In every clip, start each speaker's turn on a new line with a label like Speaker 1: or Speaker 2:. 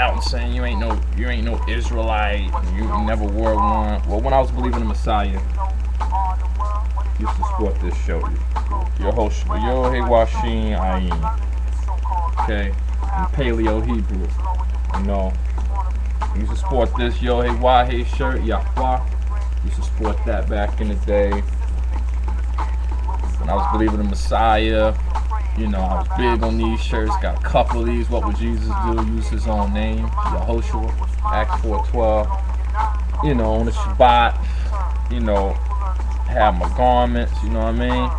Speaker 1: out and saying you ain't no Israelite, you never wore one. Well, when I was believing in Messiah, I used to support this show. Yo-Hey-Washin Ayin. Okay? In Paleo Hebrew. You know. I used to support this Yo-Hey-Wah-Hey shirt, Yahweh. Used to support that back in the day. When I was believing in Messiah, you know, I was big on these shirts. Got a couple of these. What would Jesus do? Use his own name, Yehoshua, Acts 4:12. You know, on the Shabbat, you know, had my garments, you know what I mean?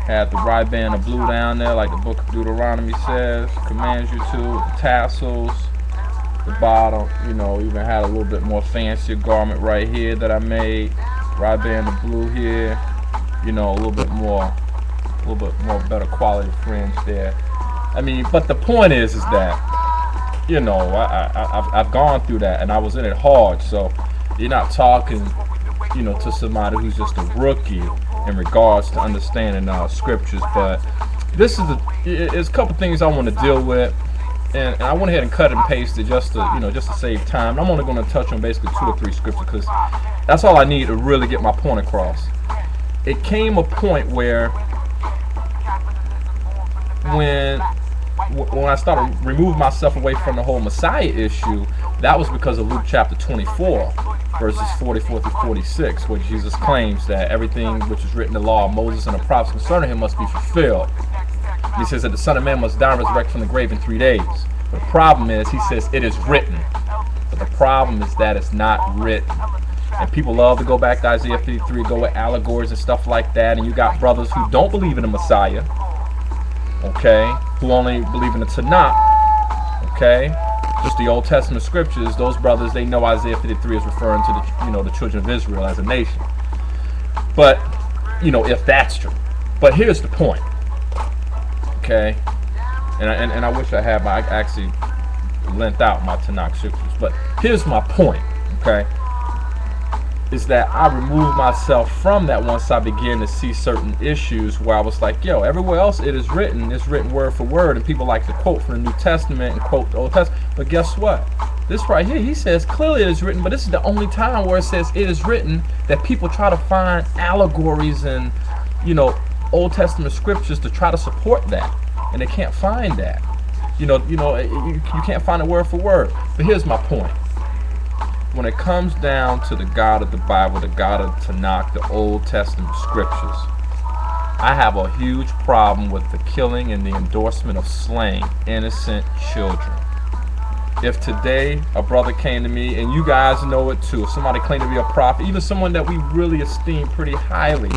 Speaker 1: Had the right band of blue down there, like the book of Deuteronomy says, commands you to, the tassels, the bottom, you know, even had a little bit more fancier garment right here that I made. Right band of blue here, you know, a little bit more better quality fringe there. I mean, but the point is that, you know, I've gone through that and I was in it hard, so you're not talking, you know, to somebody who's just a rookie in regards to understanding scriptures. But this is it's a couple things I want to deal with, and I went ahead and cut and pasted just to save time. I'm only going to touch on basically 2 or 3 scriptures because that's all I need to really get my point across. It came a point where when I started removing myself away from the whole Messiah issue, that was because of Luke chapter 24, verses 44 through 46, where Jesus claims that everything which is written in the law of Moses and the prophets concerning him must be fulfilled. He says that the Son of Man must die and resurrect from the grave in 3 days. But the problem is, he says, it is written. But the problem is that it's not written. And people love to go back to Isaiah 53, go with allegories and stuff like that. And you got brothers who don't believe in the Messiah, okay, who only believe in the Tanakh, okay, just the Old Testament scriptures. Those brothers, they know Isaiah 53 is referring to the children of Israel as a nation. But, you know, if that's true. But here's the point, okay, and I wish I had I actually lent out my Tanakh scriptures. But here's my point, okay, is that I removed myself from that once I began to see certain issues where I was like, yo, everywhere else it's written word for word, and people like to quote from the New Testament and quote the Old Testament. But guess what? This right here, he says clearly it is written, but this is the only time where it says it is written that people try to find allegories and, you know, Old Testament scriptures to try to support that, and they can't find that. You can't find it word for word. But here's my point. When it comes down to the God of the Bible, the God of Tanakh, the Old Testament scriptures, I have a huge problem with the killing and the endorsement of slaying innocent children. If today a brother came to me, and you guys know it too, if somebody claimed to be a prophet, even someone that we really esteem pretty highly,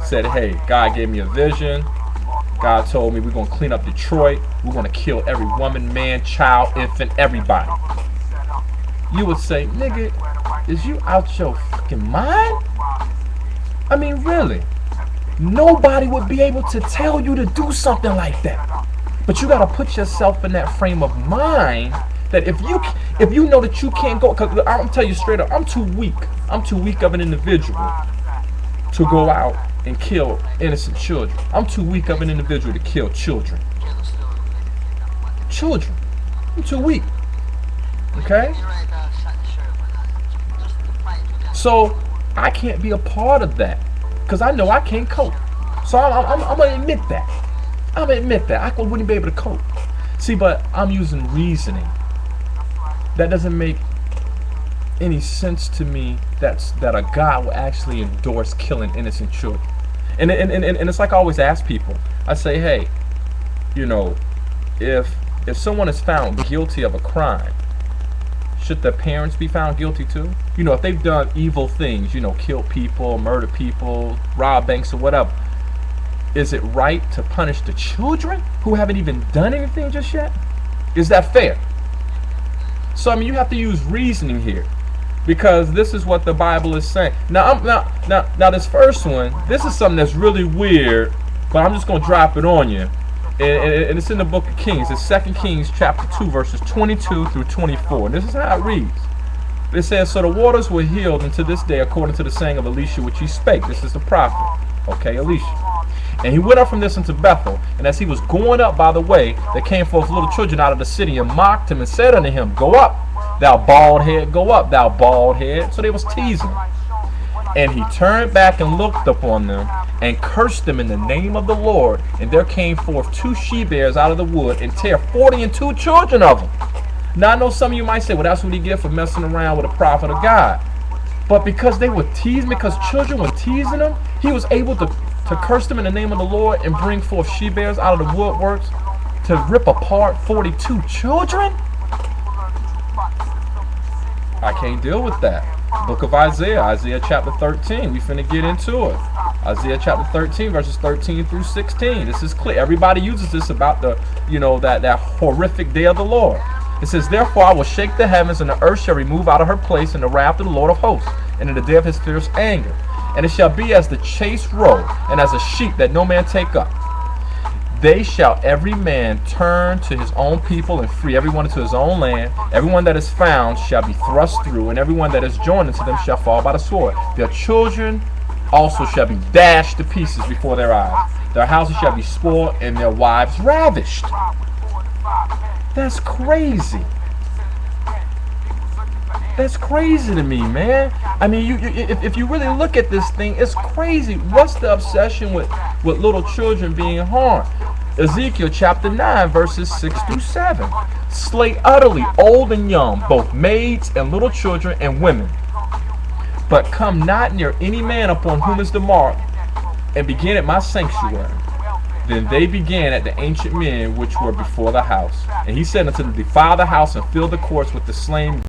Speaker 1: said, hey, God gave me a vision, God told me we're going to clean up Detroit, we're going to kill every woman, man, child, infant, everybody. You would say, nigga, is you out your fucking mind? I mean, really? Nobody would be able to tell you to do something like that. But you got to put yourself in that frame of mind that if you know that you can't go, because I'm going to tell you straight up, I'm too weak of an individual to go out and kill innocent children. I'm too weak of an individual to kill children. I'm too weak. Okay? So I can't be a part of that because I know I can't cope. So I'm going to admit that. I wouldn't be able to cope. See, but I'm using reasoning. That doesn't make any sense to me that a God will actually endorse killing innocent children. And it's like I always ask people. I say, hey, you know, if someone is found guilty of a crime, should the parents be found guilty too? You know, if they've done evil things, you know, killed people, murdered people, robbed banks or whatever, is it right to punish the children who haven't even done anything just yet? Is that fair? So, I mean, you have to use reasoning here, because this is what the Bible is saying. Now, this first one, this is something that's really weird, but I'm just going to drop it on you. And it's in the book of Kings. It's 2 Kings chapter 2, verses 22 through 24. And this is how it reads. It says, so the waters were healed unto this day according to the saying of Elisha which he spake. This is the prophet. Okay, Elisha. And he went up from this into Bethel, and as he was going up by the way, there came forth little children out of the city, and mocked him, and said unto him, Go up, thou bald head, go up, thou bald head. So they was teasing him. And he turned back and looked upon them, and cursed them in the name of the Lord. And there came forth 2 she-bears out of the wood, and tear 42 children of them. Now I know some of you might say, well, that's what he get for messing around with a prophet of God. But because they were teasing, because children were teasing him, he was able to curse them in the name of the Lord and bring forth she-bears out of the woodworks to rip apart 42 children? I can't deal with that. Book of Isaiah, Isaiah chapter 13. We finna get into it. Isaiah chapter 13, verses 13 through 16. This is clear. Everybody uses this about the, that horrific day of the Lord. It says, Therefore I will shake the heavens, and the earth shall remove out of her place in the wrath of the Lord of hosts, and in the day of his fierce anger. And it shall be as the chased roe, and as a sheep that no man take up. They shall every man turn to his own people, and free everyone into his own land. Everyone that is found shall be thrust through, and everyone that is joined unto them shall fall by the sword. Their children also shall be dashed to pieces before their eyes. Their houses shall be spoiled, and their wives ravished. That's crazy. That's crazy to me, man. I mean, if you really look at this thing, it's crazy. What's the obsession with little children being harmed? Ezekiel chapter 9, verses 6 through 7. Slay utterly old and young, both maids and little children and women. But come not near any man upon whom is the mark, and begin at my sanctuary. Then they began at the ancient men which were before the house. And he said unto them, Defile the house, and fill the courts with the slain